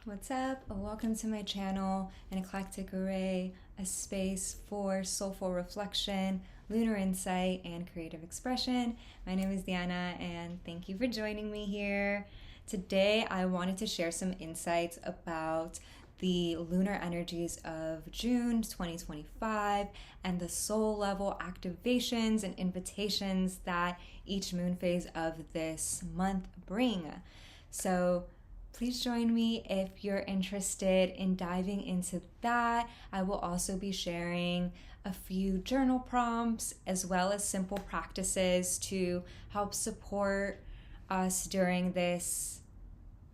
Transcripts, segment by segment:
What's up? Welcome to my channel, an eclectic array, a space for soulful reflection, lunar insight, and creative expression. My name is Díana, and thank you for joining me here. Today, I wanted to share some insights about the lunar energies of June 2025 and the soul level activations and invitations that each moon phase of this month bring. So please join me if you're interested in diving into that. I will also be sharing a few journal prompts as well as simple practices to help support us during this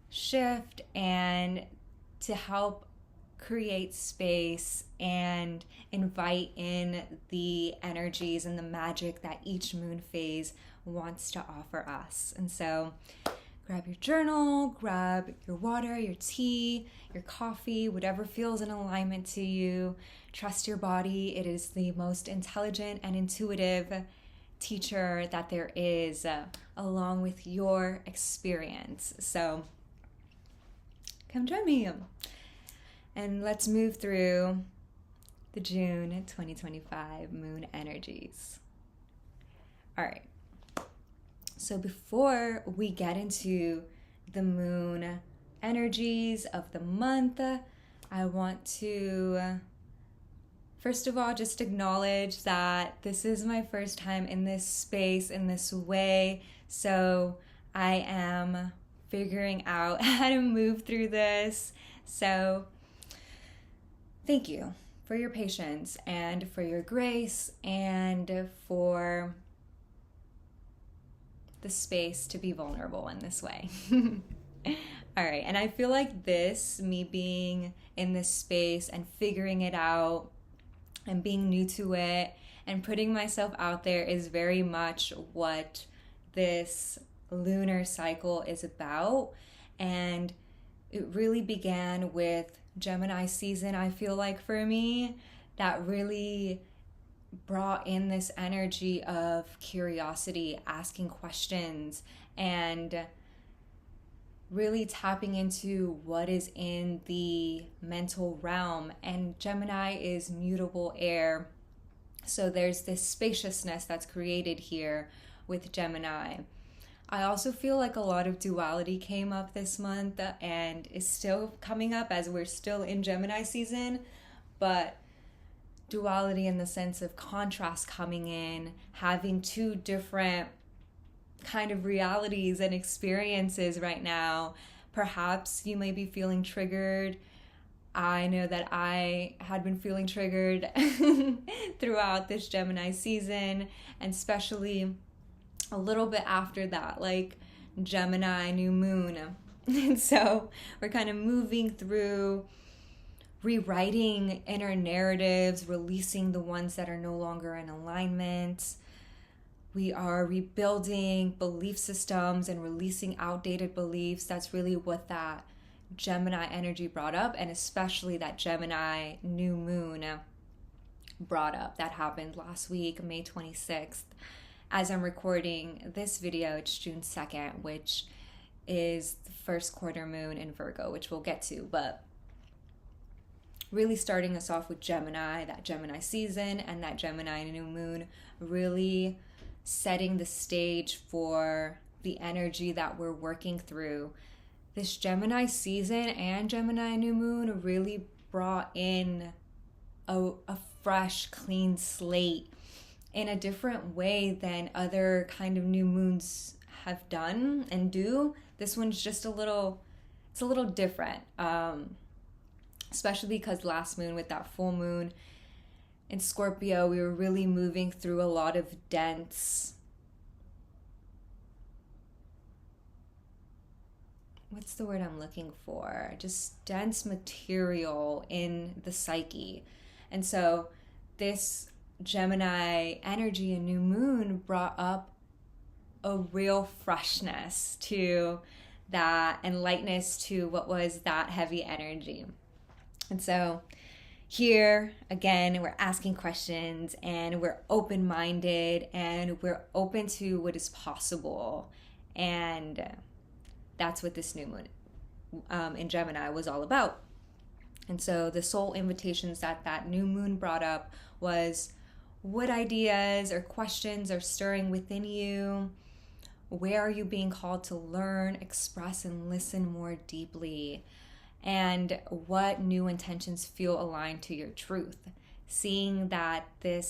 shift and to help create space and invite in the energies and the magic that each moon phase wants to offer us. And so grab your journal, grab your water, your tea, your coffee, whatever feels in alignment to you. Trust your body. It is the most intelligent and intuitive teacher that there is, along with your experience. So come join me. And let's move through the June 2025 moon energies. All right. So before we get into the moon energies of the month, I want to first of all just acknowledge that this is my first time in this space in this way. So I am figuring out how to move through this. So thank you for your patience and for your grace and for the space to be vulnerable in this way. All right, and I feel like me being in this space and figuring it out and being new to it and putting myself out there is very much what this lunar cycle is about. And it really began with Gemini season, I feel like, for me, that really brought in this energy of curiosity, asking questions, and really tapping into what is in the mental realm. And Gemini is mutable air, so there's this spaciousness that's created here with Gemini. I also feel like a lot of duality came up this month and is still coming up as we're still in Gemini season, but duality in the sense of contrast coming in, having two different kind of realities and experiences right now. Perhaps you may be feeling triggered. I know that I had been feeling triggered throughout this Gemini season, and especially a little bit after that, like Gemini New Moon. And so we're kind of moving through rewriting inner narratives, releasing the ones that are no longer in alignment. We are rebuilding belief systems and releasing outdated beliefs. That's really what that Gemini energy brought up, and especially that Gemini New Moon brought up. That happened last week, May 26th. As I'm recording this video, it's June 2nd, which is the first quarter moon in Virgo, which we'll get to, but really starting us off with Gemini, that Gemini season and that Gemini New Moon, really setting the stage for the energy that we're working through. This Gemini season and Gemini New Moon really brought in a fresh, clean slate in a different way than other kind of new moons have done and do. This one's just a little different. Especially because last moon with that full moon in Scorpio, we were really moving through a lot of dense, what's the word I'm looking for? Just dense material in the psyche. And so this Gemini energy and new moon brought up a real freshness to that and lightness to what was that heavy energy. And so here, again, we're asking questions and we're open-minded and we're open to what is possible. And that's what this new moon in Gemini was all about. And so the soul invitations that new moon brought up was, what ideas or questions are stirring within you? Where are you being called to learn, express, and listen more deeply? And what new intentions feel aligned to your truth? Seeing that the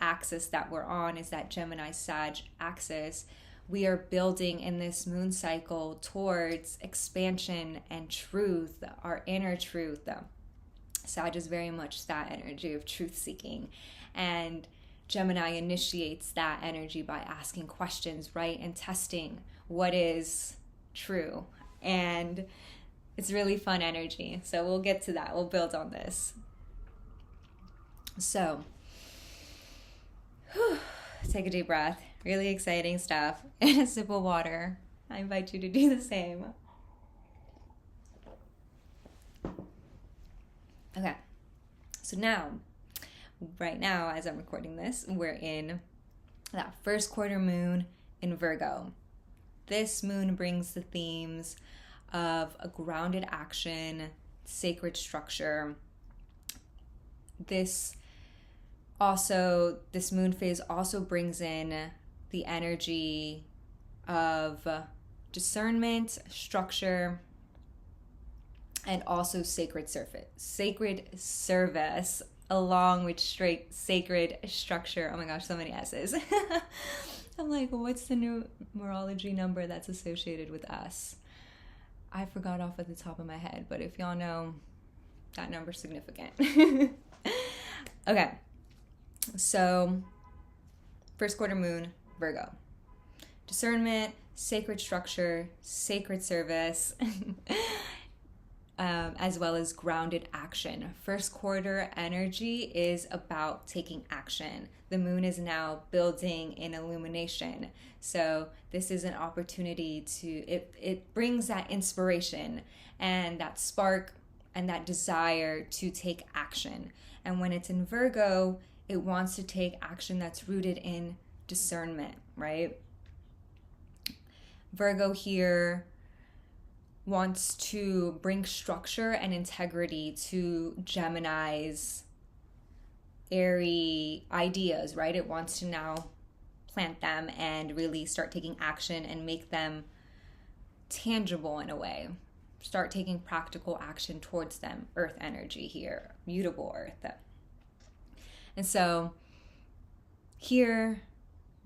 axis that we're on is that Gemini-Sag axis, we are building in this moon cycle towards expansion and truth, our inner truth. Sag is very much that energy of truth-seeking. And Gemini initiates that energy by asking questions, right? And testing what is true. And it's really fun energy. So we'll get to that. We'll build on this. So, take a deep breath. Really exciting stuff. And a sip of water. I invite you to do the same. Okay. So now, right now, as I'm recording this, we're in that first quarter moon in Virgo. This moon brings the themes of a grounded action, sacred structure. This moon phase also brings in the energy of discernment, structure, and also sacred service, along with sacred structure. Oh my gosh, so many S's. I'm like, what's the numerology number that's associated with us? I forgot off at the top of my head, but if y'all know, that number's significant. Okay, so first quarter moon, Virgo. Discernment, sacred structure, sacred service, as well as grounded action. First quarter energy is about taking action. The moon is now building in illumination. So this is an opportunity it brings that inspiration and that spark and that desire to take action. And when it's in Virgo, it wants to take action that's rooted in discernment, right? Virgo here wants to bring structure and integrity to Gemini's airy ideas, right? It wants to now plant them and really start taking action and make them tangible in a way. Start taking practical action towards them. Earth energy here, mutable earth. And so here,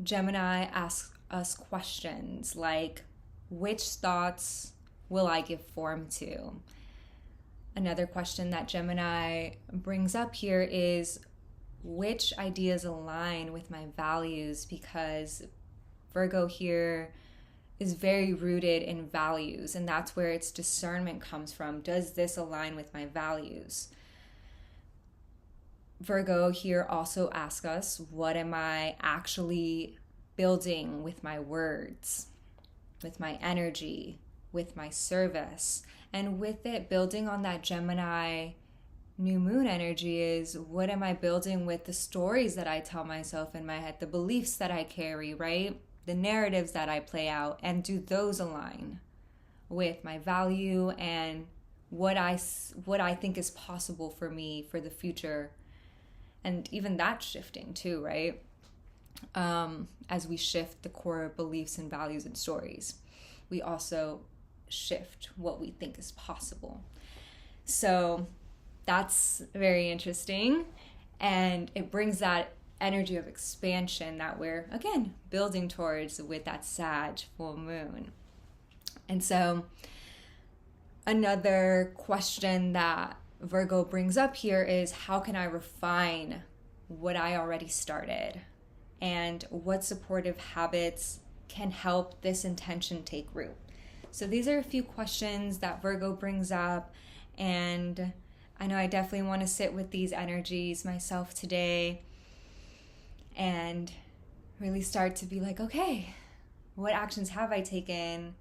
Gemini asks us questions like, which thoughts will I give form to? Another question that Gemini brings up here is, which ideas align with my values? Because Virgo here is very rooted in values, and that's where its discernment comes from. Does this align with my values? Virgo here also asks us, what am I actually building with my words, with my energy, with my service? And with it, building on that Gemini new moon energy is, what am I building with the stories that I tell myself in my head, the beliefs that I carry, right? The narratives that I play out, and do those align with my value and what I think is possible for me for the future? And even that's shifting too, right? As we shift the core beliefs and values and stories, we also shift what we think is possible. So that's very interesting. And it brings that energy of expansion that we're, again, building towards with that Sag full moon. And so another question that Virgo brings up here is, how can I refine what I already started? And what supportive habits can help this intention take root? So these are a few questions that Virgo brings up, and I know I definitely want to sit with these energies myself today and really start to be like, okay, what actions have I taken,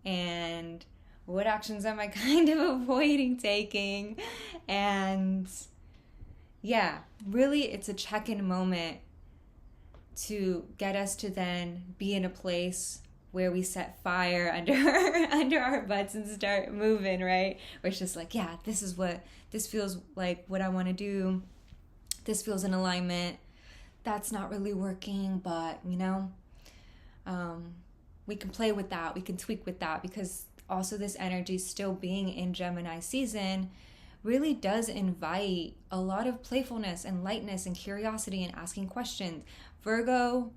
and what actions am I kind of avoiding taking? And yeah, really it's a check-in moment to get us to then be in a place where we set fire under under our butts and start moving, right? Where it's just like, yeah, this feels like what I want to do. This feels in alignment. That's not really working, but we can play with that. We can tweak with that, because also this energy still being in Gemini season really does invite a lot of playfulness and lightness and curiosity and asking questions. Virgo,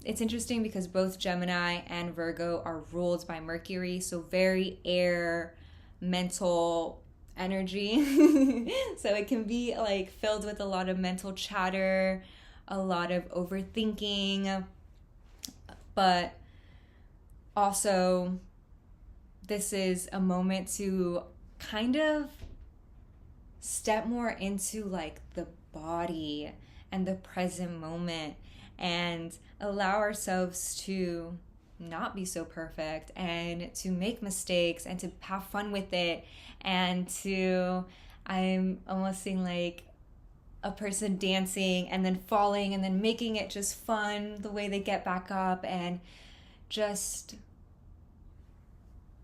it's interesting because both Gemini and Virgo are ruled by Mercury, so very air, mental energy. So it can be like filled with a lot of mental chatter, a lot of overthinking, but also this is a moment to kind of step more into like the body and the present moment and allow ourselves to not be so perfect and to make mistakes and to have fun with it, and to, I'm almost seeing like a person dancing and then falling and then making it just fun the way they get back up, and just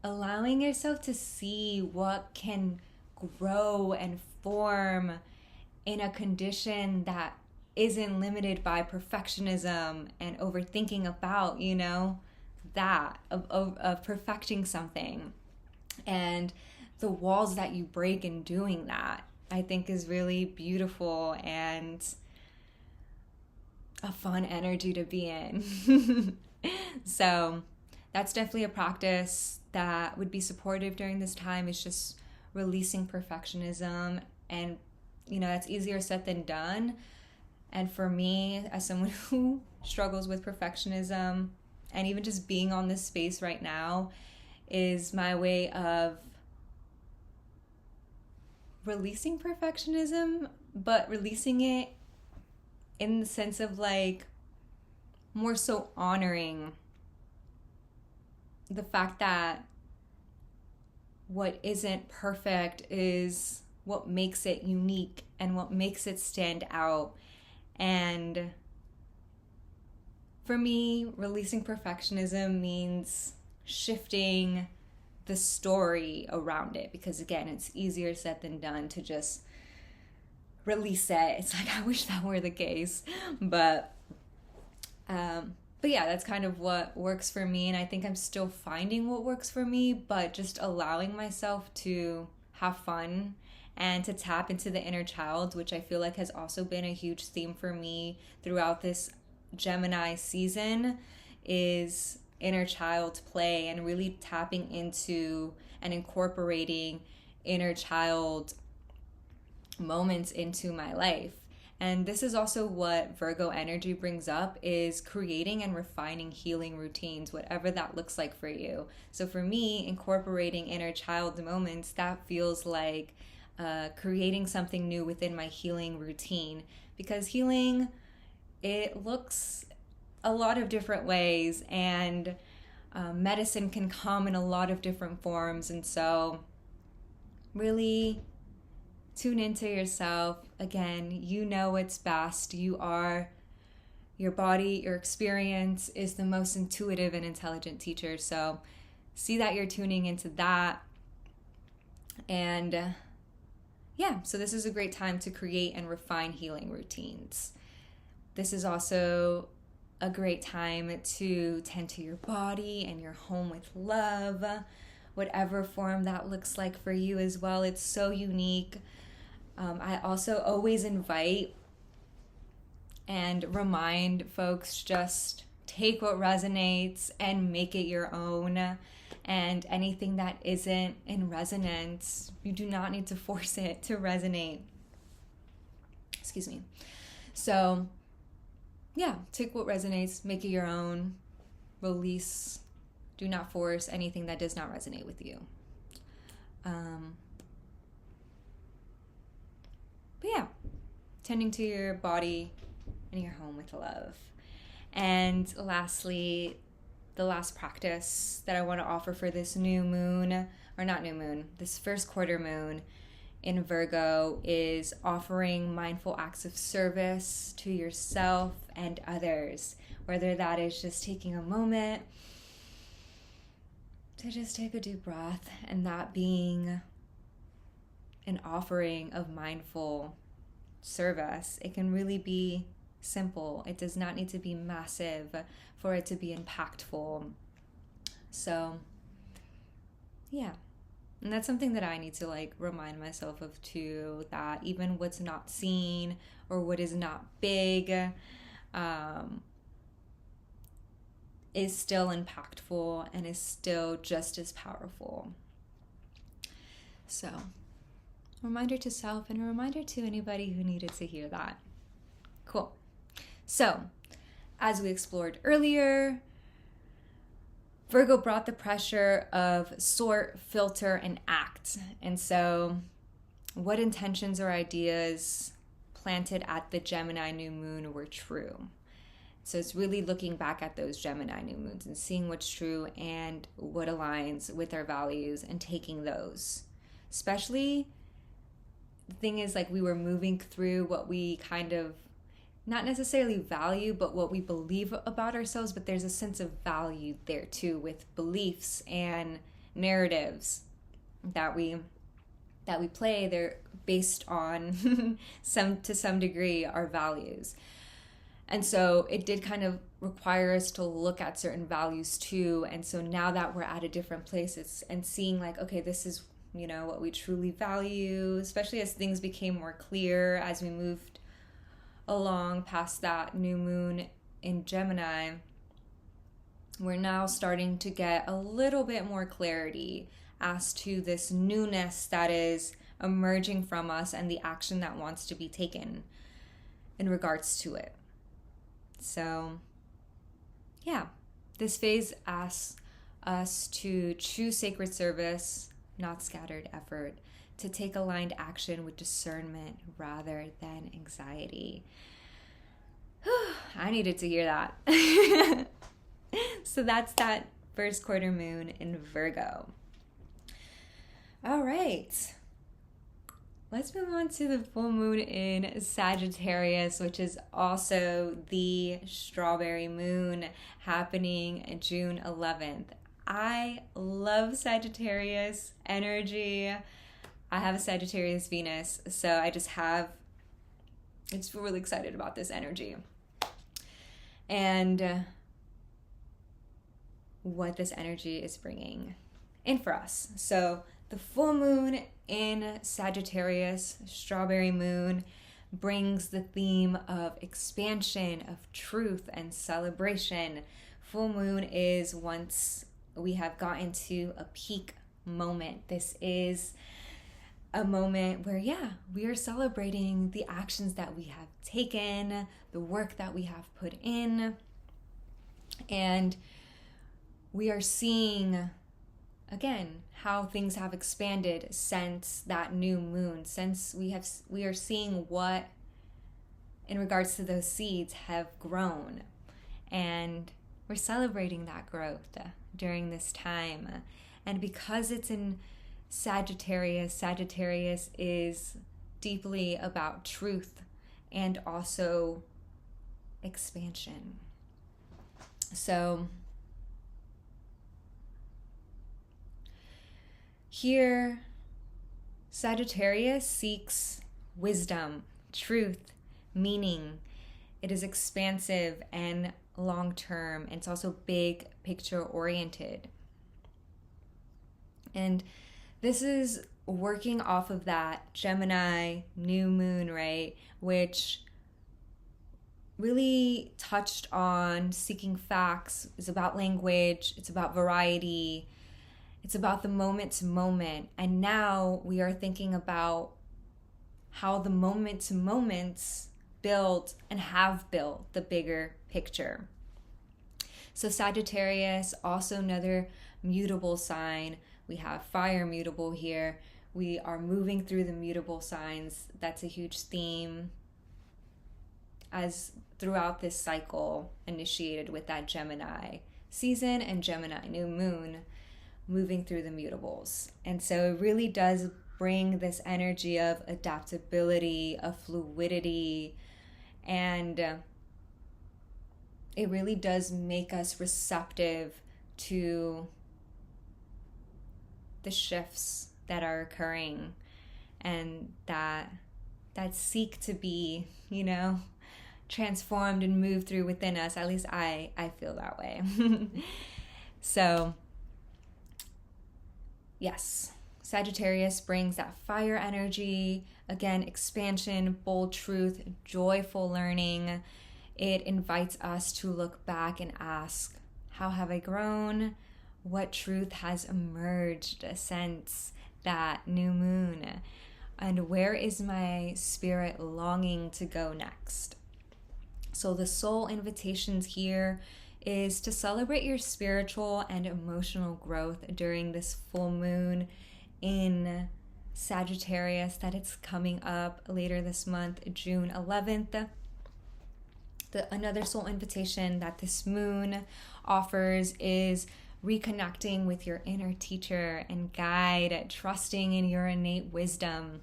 allowing yourself to see what can grow and form in a condition that isn't limited by perfectionism and overthinking about, that of perfecting something, and the walls that you break in doing that, I think is really beautiful and a fun energy to be in. So that's definitely a practice that would be supportive during this time, is just releasing perfectionism. And that's easier said than done. And for me, as someone who struggles with perfectionism, and even just being on this space right now is my way of releasing perfectionism, but releasing it in the sense of like more so honoring the fact that what isn't perfect is what makes it unique and what makes it stand out. And for me, releasing perfectionism means shifting the story around it, because again, it's easier said than done to just release it. It's like, I wish that were the case, but yeah, that's kind of what works for me, and I think I'm still finding what works for me, but just allowing myself to have fun and to tap into the inner child, which I feel like has also been a huge theme for me throughout this Gemini season, is inner child play, and really tapping into and incorporating inner child moments into my life. And this is also what Virgo energy brings up, is creating and refining healing routines, whatever that looks like for you. So for me, incorporating inner child moments, that feels like creating something new within my healing routine, because healing, it looks a lot of different ways, and medicine can come in a lot of different forms. And so really tune into yourself. Again, you know what's best. You are your body. Your experience is the most intuitive and intelligent teacher. So see that you're tuning into that. And yeah, so this is a great time to create and refine healing routines. This is also a great time to tend to your body and your home with love, whatever form that looks like for you as well. It's so unique. I also always invite and remind folks, just take what resonates and make it your own. And anything that isn't in resonance, you do not need to force it to resonate. Excuse me. So yeah, take what resonates, make it your own, release, do not force anything that does not resonate with you. But yeah, tending to your body and your home with love. And lastly, the last practice that I want to offer for this new moon, or not new moon, this first quarter moon in Virgo, is offering mindful acts of service to yourself and others, whether that is just taking a moment to just take a deep breath, and that being an offering of mindful service. It can really be simple. It does not need to be massive for it to be impactful. So, yeah. And that's something that I need to like remind myself of too, that even what's not seen or what is not big is still impactful and is still just as powerful. So, reminder to self and a reminder to anybody who needed to hear that. Cool. So, as we explored earlier, Virgo brought the pressure of sort, filter, and act. And so, what intentions or ideas planted at the Gemini New Moon were true? So it's really looking back at those Gemini New Moons and seeing what's true and what aligns with our values and taking those. Especially, the thing is, like, we were moving through what we kind of not necessarily value, but what we believe about ourselves, but there's a sense of value there too, with beliefs and narratives that we play. They're based on to some degree our values. And so it did kind of require us to look at certain values too. And so now that we're at a different place, and seeing like, okay, this is, what we truly value, especially as things became more clear as we moved along past that new moon in Gemini, we're now starting to get a little bit more clarity as to this newness that is emerging from us and the action that wants to be taken in regards to it. So, yeah, this phase asks us to choose sacred service, not scattered effort, to take aligned action with discernment rather than anxiety. I needed to hear that. So that's that first quarter moon in Virgo. All right. Let's move on to the full moon in Sagittarius, which is also the strawberry moon, happening June 11th. I love Sagittarius energy. I have a Sagittarius Venus, so I just feel really excited about this energy and what this energy is bringing in for us. So the full moon in Sagittarius, strawberry moon, brings the theme of expansion, of truth, and celebration. Full moon is once we have gotten to a peak moment. This is a moment where, we are celebrating the actions that we have taken, the work that we have put in, and we are seeing, again, how things have expanded since that new moon, since we are seeing what, in regards to those seeds, have grown, and we're celebrating that growth during this time. And because it's in Sagittarius is deeply about truth and also expansion. So here, Sagittarius seeks wisdom, truth, meaning. It is expansive and long-term. It's also big picture oriented. And this is working off of that Gemini New Moon, right? Which really touched on seeking facts. It's about language. It's about variety. It's about the moment to moment. And now we are thinking about how the moment to moments build and have built the bigger picture. So Sagittarius, also another mutable sign. We have fire mutable here. We are moving through the mutable signs. That's a huge theme as throughout this cycle, initiated with that Gemini season and Gemini New Moon, moving through the mutables. And so it really does bring this energy of adaptability, of fluidity, and it really does make us receptive to the shifts that are occurring and that seek to be, transformed and moved through within us. At least I feel that way. So, yes, Sagittarius brings that fire energy, again, expansion, bold truth, joyful learning. It invites us to look back and ask, how have I grown? What truth has emerged since that new moon? And where is my spirit longing to go next? So the soul invitations here is to celebrate your spiritual and emotional growth during this full moon in Sagittarius that it's coming up later this month, June 11th. Another soul invitation that this moon offers is reconnecting with your inner teacher and guide, trusting in your innate wisdom.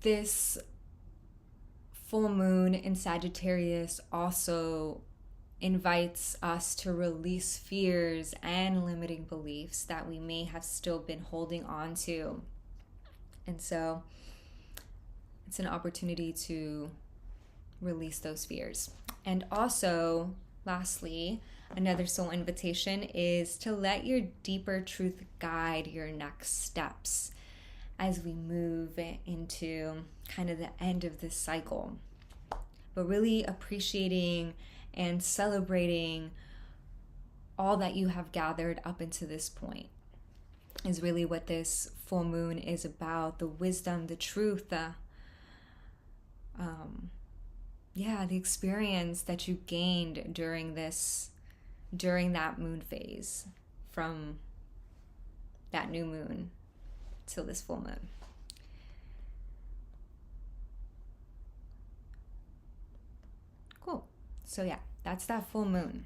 This full moon in Sagittarius also invites us to release fears and limiting beliefs that we may have still been holding on to. And so it's an opportunity to release those fears. And also, lastly, another soul invitation is to let your deeper truth guide your next steps as we move into kind of the end of this cycle. But really appreciating and celebrating all that you have gathered up until this point is really what this full moon is about. The wisdom, the truth, the experience that you gained during that moon phase, from that new moon till this full moon. Cool. So yeah, that's that full moon.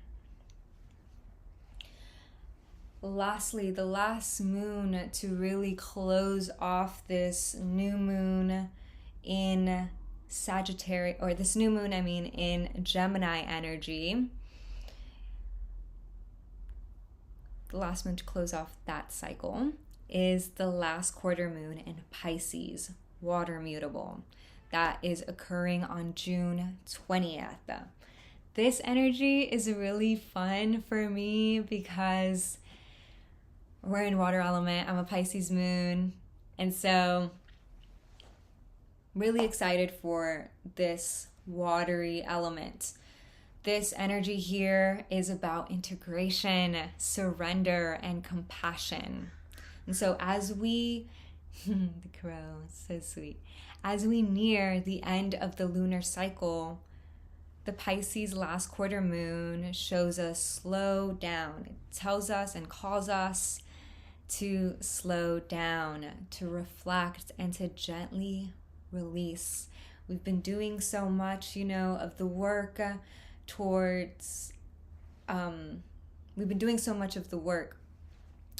Lastly, the last moon to really close off this new moon in Sagittarius, or this new moon, in Gemini energy. The last moon to close off that cycle is the last quarter moon in Pisces, water mutable. That is occurring on June 20th. This energy is really fun for me because we're in water element. I'm a Pisces moon. And so really excited for this watery element. This energy here is about integration, surrender, and compassion. And so as we, the crow, so sweet. As we near the end of the lunar cycle, the Pisces last quarter moon shows us slow down. It tells us and calls us to slow down, to reflect, and to gently release. We've been doing so much, of the work towards, we've been doing so much of the work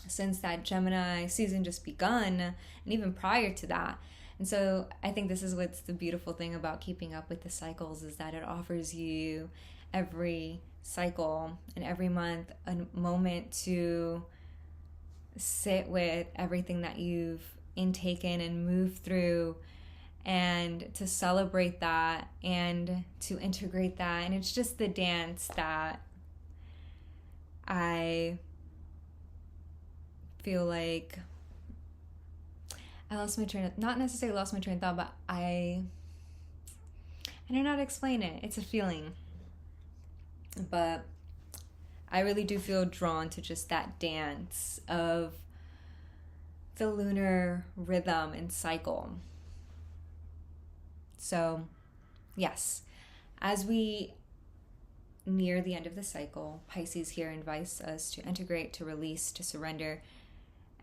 since that Gemini season just begun, and even prior to that. And so I think this is what's the beautiful thing about keeping up with the cycles, is that it offers you every cycle and every month a moment to sit with everything that you've intaken and moved through, and to celebrate that and to integrate that. And it's just the dance that I feel like I lost my train of, not necessarily lost my train of thought, but I don't know how to explain it. It's a feeling. But I really do feel drawn to just that dance of the lunar rhythm and cycle. So, yes, as we near the end of the cycle, Pisces here invites us to integrate, to release, to surrender,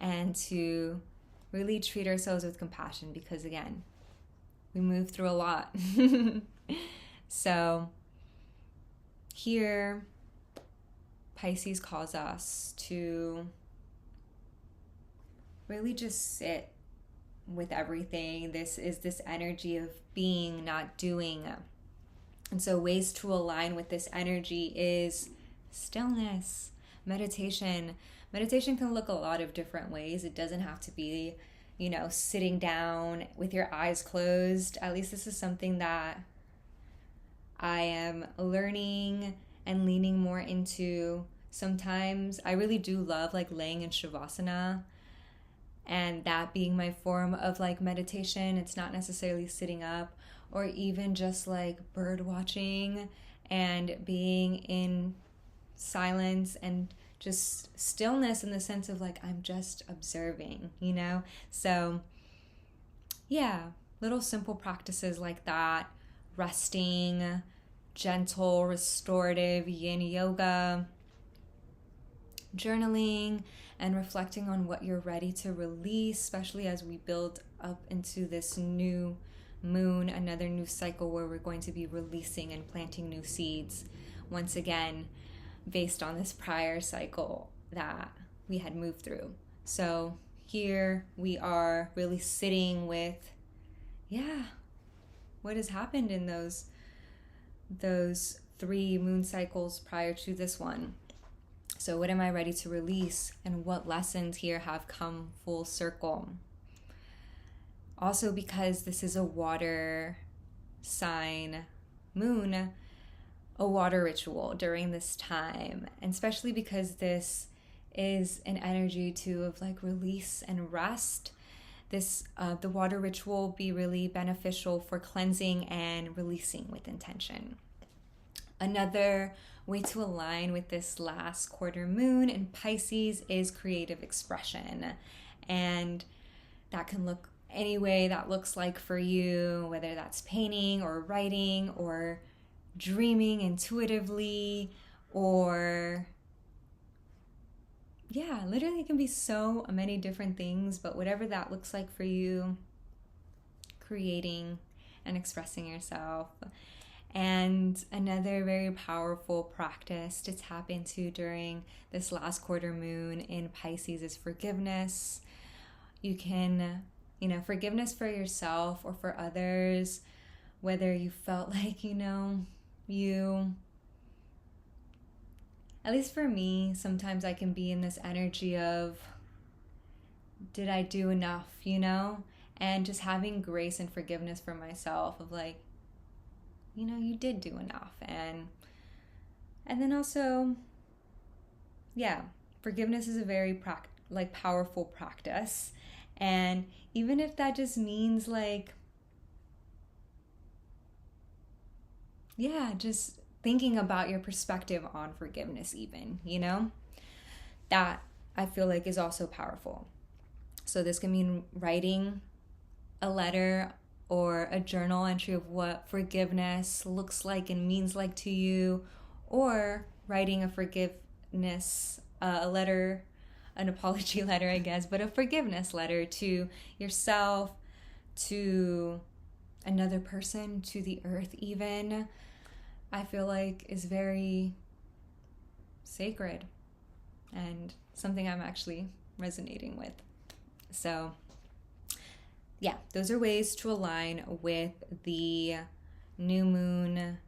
and to really treat ourselves with compassion, because again, we move through a lot. So here, Pisces calls us to really just sit with everything. This is this energy of being, not doing. And so ways to align with this energy is stillness, meditation can look a lot of different ways. It doesn't have to be, sitting down with your eyes closed. At least this is something that I am learning and leaning more into. Sometimes I really do love like laying in Shavasana, and that being my form of like meditation. It's not necessarily sitting up, or even just like bird watching and being in silence and just stillness, in the sense of like I'm just observing, So yeah, little simple practices like that, resting, gentle, restorative yin yoga, journaling, and reflecting on what you're ready to release, especially as we build up into this new moon, another new cycle where we're going to be releasing and planting new seeds once again, based on this prior cycle that we had moved through. So here we are really sitting with, what has happened in those 3 moon cycles prior to this one. So what am I ready to release, and what lessons here have come full circle? Also, because this is a water sign moon, a water ritual during this time, and especially because this is an energy too of like release and rest. This the water ritual will be really beneficial for cleansing and releasing with intention. Another way to align with this last quarter moon in Pisces is creative expression, and that can look any way that looks like for you, whether that's painting or writing or dreaming intuitively, or literally it can be so many different things, but whatever that looks like for you, creating and expressing yourself. And another very powerful practice to tap into during this last quarter moon in Pisces is forgiveness. You can, forgiveness for yourself or for others, whether you felt like, at least for me, sometimes I can be in this energy of, did I do enough, And just having grace and forgiveness for myself of like, you did do enough. And then also, forgiveness is a very powerful practice. And even if that just means like, just thinking about your perspective on forgiveness even, that I feel like is also powerful. So this can mean writing a letter or a journal entry of what forgiveness looks like and means like to you, or writing a forgiveness, a letter, an apology letter, I guess, but a forgiveness letter to yourself, to another person, to the earth even, I feel like is very sacred and something I'm actually resonating with. So those are ways to align with the new moon.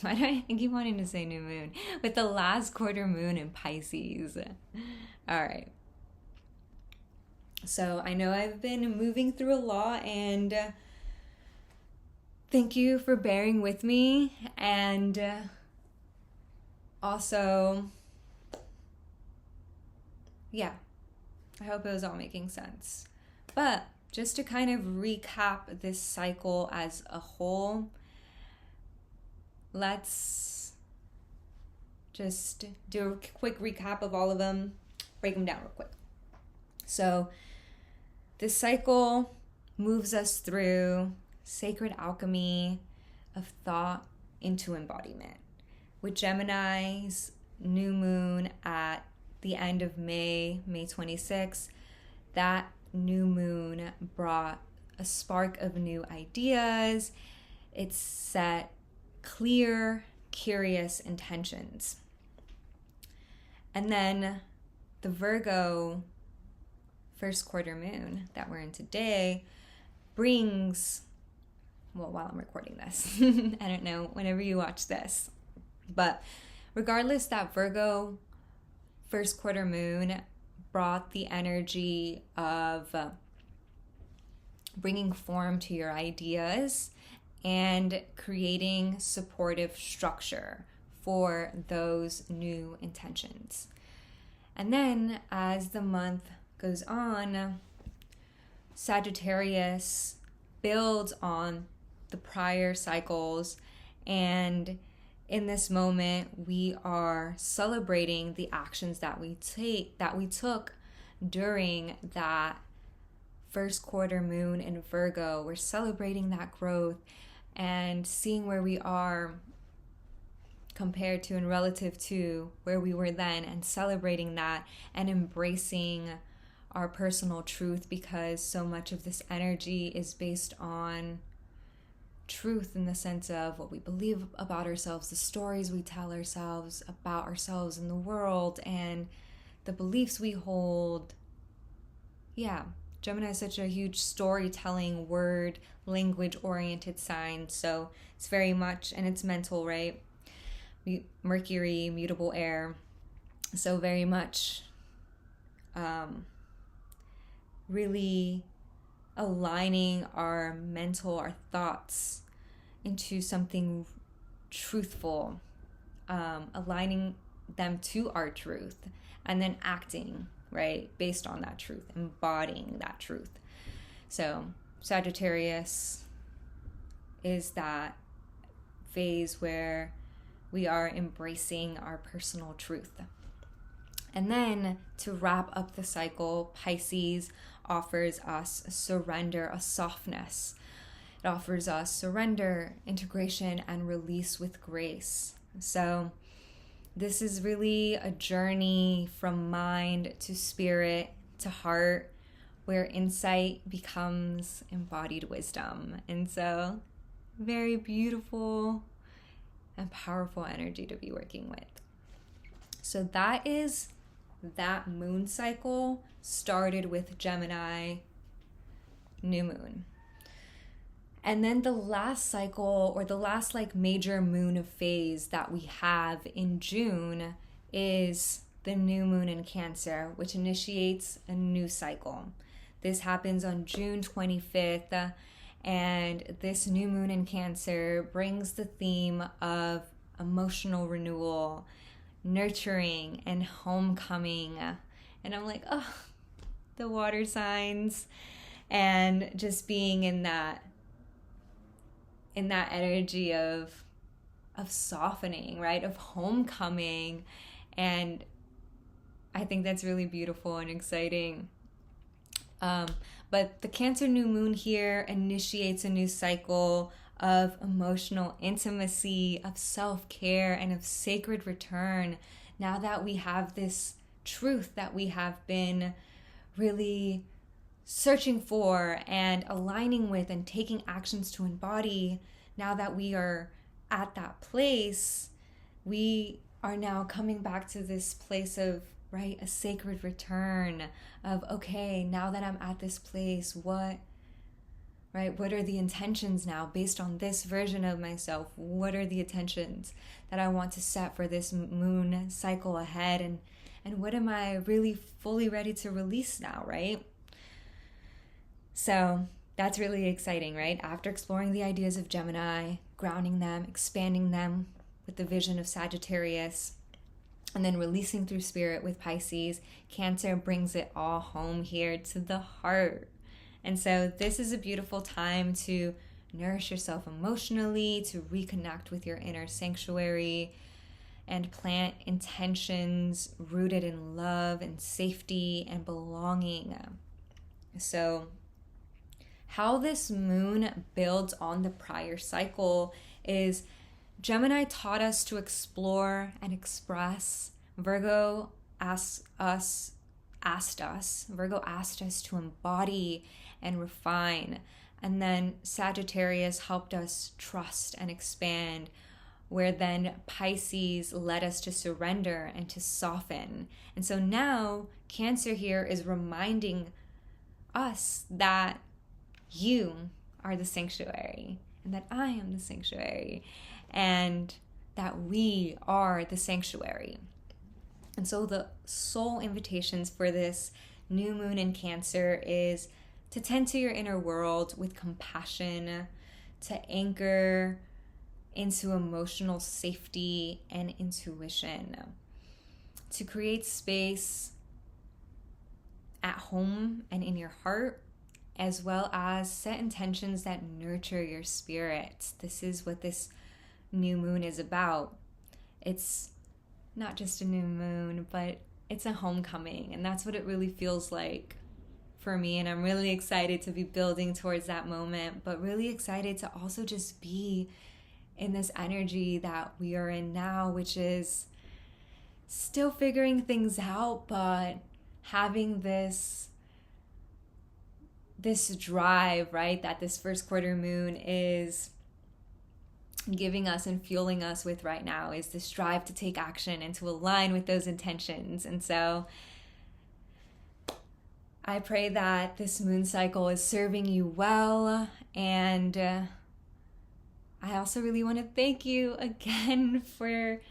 Why do I keep wanting to say new moon? With the last quarter moon in Pisces. All right. So I know I've been moving through a lot, and thank you for bearing with me. And also, I hope it was all making sense. But just to kind of recap this cycle as a whole, let's just do a quick recap of all of them, break them down real quick. So this cycle moves us through sacred alchemy of thought into embodiment. With Gemini's new moon at the end of May 26th, that new moon brought a spark of new ideas. It set clear, curious intentions. And then the Virgo first quarter moon that we're in today brings, while I'm recording this, I don't know, whenever you watch this, but regardless, that Virgo first quarter moon brought the energy of bringing form to your ideas and creating supportive structure for those new intentions. And then as the month goes on, Sagittarius builds on the prior cycles, and in this moment we are celebrating the actions that we took during that first quarter moon in Virgo. We're celebrating that growth and seeing where we are compared to and relative to where we were then, and celebrating that and embracing our personal truth, because so much of this energy is based on truth in the sense of what we believe about ourselves, the stories we tell ourselves about ourselves in the world, and the beliefs we hold. Yeah, Gemini is such a huge storytelling, word, language-oriented sign, so it's very much, and it's mental, right? Mercury, mutable air, so very much really aligning our mental, our thoughts into something truthful, aligning them to our truth, and then acting, right, based on that truth, embodying that truth. So Sagittarius is that phase where we are embracing our personal truth. And then to wrap up the cycle, Pisces offers us surrender, a softness. It offers us surrender, integration, and release with grace. So this is really a journey from mind to spirit to heart, where insight becomes embodied wisdom. And so very beautiful and powerful energy to be working with. So that is that moon cycle, started with Gemini New Moon. And then the last cycle, or the last major moon phase that we have in June, is the new moon in Cancer, which initiates a new cycle. This happens on June 25th, and this new moon in Cancer brings the theme of emotional renewal, nurturing, and homecoming. And I'm like, oh, the water signs, and just being in that energy of softening, right, of homecoming. And I think that's really beautiful and exciting. But the Cancer new moon here initiates a new cycle of emotional intimacy, of self-care, and of sacred return. Now that we have this truth that we have been really searching for and aligning with and taking actions to embody, now that we are at that place, we are now coming back to this place of, right, a sacred return of, okay, now that I'm at this place, what are the intentions now based on this version of myself? What are the intentions that I want to set for this moon cycle ahead? And what am I really fully ready to release now, right? So that's really exciting, right? After exploring the ideas of Gemini, grounding them, expanding them with the vision of Sagittarius, and then releasing through spirit with Pisces, Cancer brings it all home here to the heart. And so this is a beautiful time to nourish yourself emotionally, to reconnect with your inner sanctuary, and plant intentions rooted in love and safety and belonging. So how this moon builds on the prior cycle is Gemini taught us to explore and express. Virgo asked us to embody and refine. And then Sagittarius helped us trust and expand, where then Pisces led us to surrender and to soften. And so now Cancer here is reminding us that you are the sanctuary, and that I am the sanctuary, and that we are the sanctuary. And so the soul invitations for this new moon in Cancer is to tend to your inner world with compassion, to anchor into emotional safety and intuition, to create space at home and in your heart, as well as set intentions that nurture your spirit. This is what this new moon is about. It's not just a new moon, but it's a homecoming, and that's what it really feels like for me. And I'm really excited to be building towards that moment, but really excited to also just be in this energy that we are in now, which is still figuring things out, but having this drive, right, that this first quarter moon is giving us and fueling us with right now, is this drive to take action and to align with those intentions. And so I pray that this moon cycle is serving you well. And I also really want to thank you again for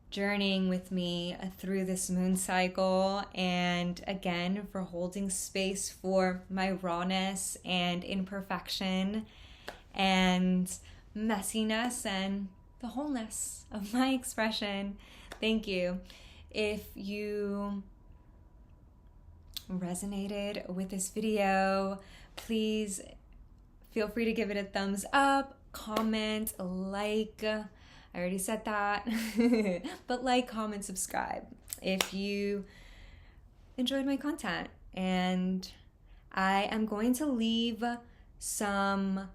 journeying with me through this moon cycle, and again for holding space for my rawness and imperfection and messiness and the wholeness of my expression. Thank you. If you resonated with this video, please feel free to give it a thumbs up, comment, like. I already said that, but like, comment, subscribe if you enjoyed my content. And I am going to leave I'm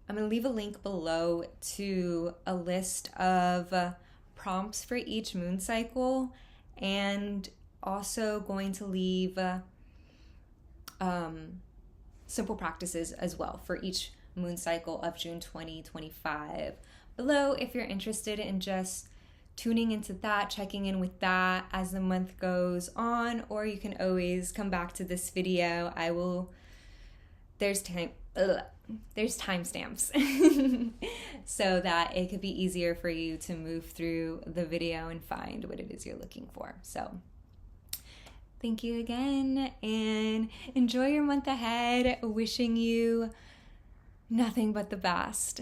going to leave a link below to a list of prompts for each moon cycle, and also going to leave simple practices as well for each moon cycle of June 2025 below, if you're interested in just tuning into that, checking in with that as the month goes on. Or you can always come back to this video. There's timestamps so that it could be easier for you to move through the video and find what it is you're looking for. So thank you again, and enjoy your month ahead. Wishing you nothing but the best.